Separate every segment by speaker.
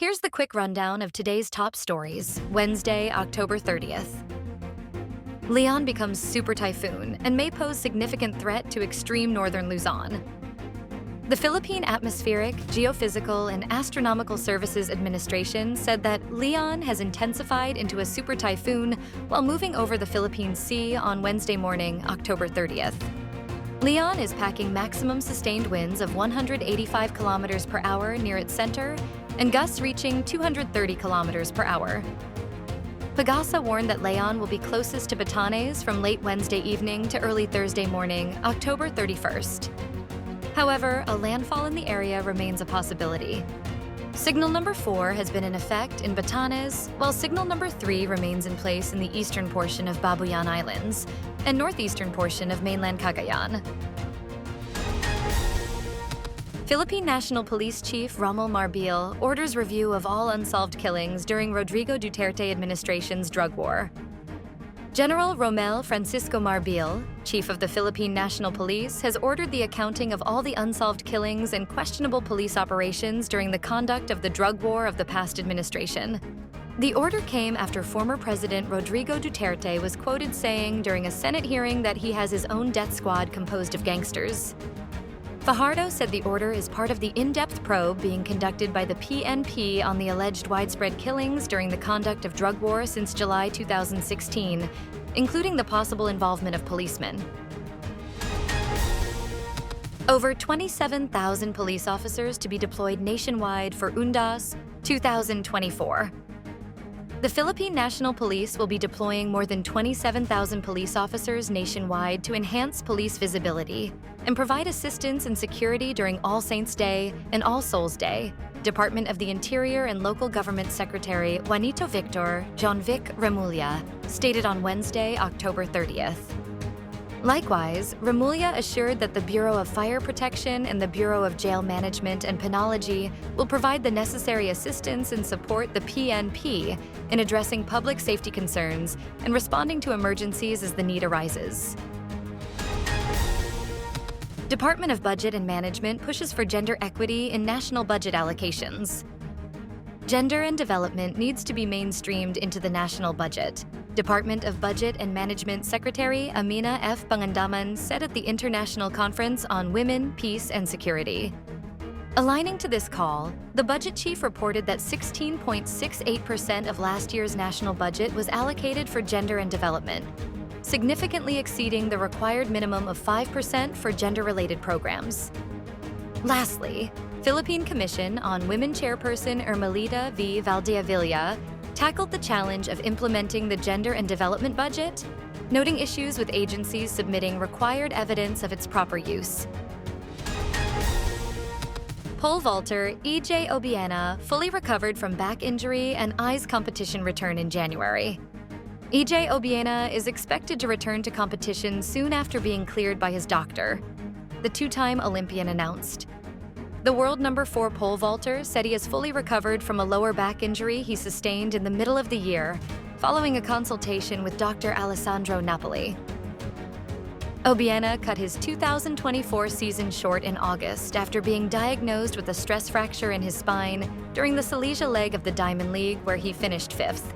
Speaker 1: Here's the quick rundown of today's top stories, Wednesday, October 30th. Leon becomes Super Typhoon and may pose significant threat to extreme northern Luzon. The Philippine Atmospheric, Geophysical, and Astronomical Services Administration said that Leon has intensified into a super typhoon while moving over the Philippine Sea on Wednesday morning, October 30th. Leon is packing maximum sustained winds of 185 kilometers per hour near its center and gusts reaching 230 kilometers per hour. Pagasa warned that Leon will be closest to Batanes from late Wednesday evening to early Thursday morning, October 31st. However, a landfall in the area remains a possibility. Signal number 4 has been in effect in Batanes, while signal number 3 remains in place in the eastern portion of Babuyan Islands and northeastern portion of mainland Cagayan. Philippine National Police Chief Marbil orders review of all unsolved killings during Rodrigo Duterte administration's drug war. General Romel Francisco Marbil, chief of the Philippine National Police, has ordered the accounting of all the unsolved killings and questionable police operations during the conduct of the drug war of the past administration. The order came after former President Rodrigo Duterte was quoted saying during a Senate hearing that he has his own death squad composed of gangsters. Fajardo said the order is part of the in-depth probe being conducted by the PNP on the alleged widespread killings during the conduct of drug war since July 2016, including the possible involvement of policemen. Over 27,000 police officers to be deployed nationwide for Undas 2024. The Philippine National Police will be deploying more than 27,000 police officers nationwide to enhance police visibility and provide assistance and security during All Saints' Day and All Souls' Day, Department of the Interior and Local Government Secretary Juanito Victor John Vic Remulla stated on Wednesday, October 30th. Likewise, Remulla assured that the Bureau of Fire Protection and the Bureau of Jail Management and Penology will provide the necessary assistance and support the PNP in addressing public safety concerns and responding to emergencies as the need arises. Department of Budget and Management pushes for gender equity in national budget allocations. Gender and development needs to be mainstreamed into the national budget. Department of Budget and Management Secretary Amina F. Pangandaman said at the International Conference on Women, Peace, and Security. Aligning to this call, the budget chief reported that 16.68% of last year's national budget was allocated for gender and development, significantly exceeding the required minimum of 5% for gender-related programs. Lastly, Philippine Commission on Women Chairperson Ermelita V. Valdeavilla tackled the challenge of implementing the gender and development budget, noting issues with agencies submitting required evidence of its proper use. Pole vaulter E.J. Obiena fully recovered from back injury and eyes competition return in January. E.J. Obiena is expected to return to competition soon after being cleared by his doctor, the two-time Olympian announced. The world number 4 pole vaulter said he has fully recovered from a lower back injury he sustained in the middle of the year, following a consultation with Dr. Alessandro Napoli. Obiena cut his 2024 season short in August after being diagnosed with a stress fracture in his spine during the Silesia leg of the Diamond League, where he finished 5th.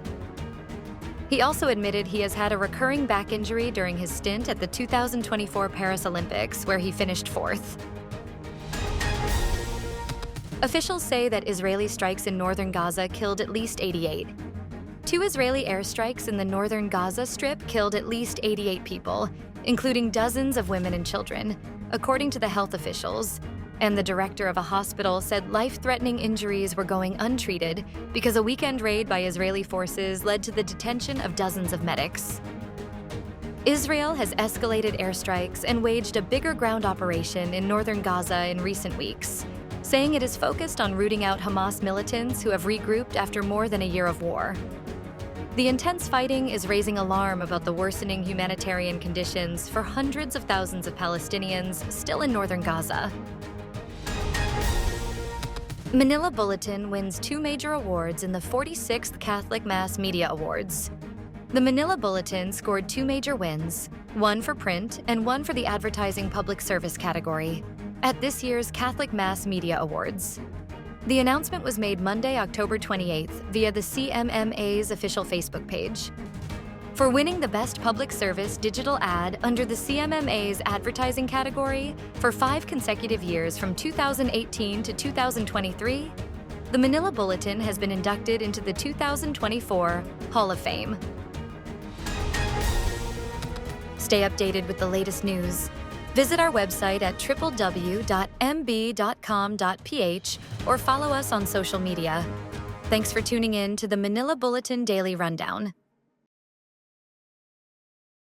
Speaker 1: He also admitted he has had a recurring back injury during his stint at the 2024 Paris Olympics, where he finished 4th. Officials say that Israeli strikes in Northern Gaza killed at least 88. 2 Israeli airstrikes in the Northern Gaza Strip killed at least 88 people, including dozens of women and children, according to the health officials. And the director of a hospital said life-threatening injuries were going untreated because a weekend raid by Israeli forces led to the detention of dozens of medics. Israel has escalated airstrikes and waged a bigger ground operation in Northern Gaza in recent weeks, saying it is focused on rooting out Hamas militants who have regrouped after more than a year of war. The intense fighting is raising alarm about the worsening humanitarian conditions for hundreds of thousands of Palestinians still in Northern Gaza. Manila Bulletin wins 2 major awards in the 46th Catholic Mass Media Awards. The Manila Bulletin scored 2 major wins, one for print and one for the advertising public service category, at this year's Catholic Mass Media Awards. The announcement was made Monday, October 28th, via the CMMA's official Facebook page. For winning the Best Public Service Digital Ad under the CMMA's advertising category for 5 consecutive years from 2018 to 2023, the Manila Bulletin has been inducted into the 2024 Hall of Fame. Stay updated with the latest news. Visit our website at www.mb.com.ph or follow us on social media. Thanks for tuning in to the Manila Bulletin Daily Rundown.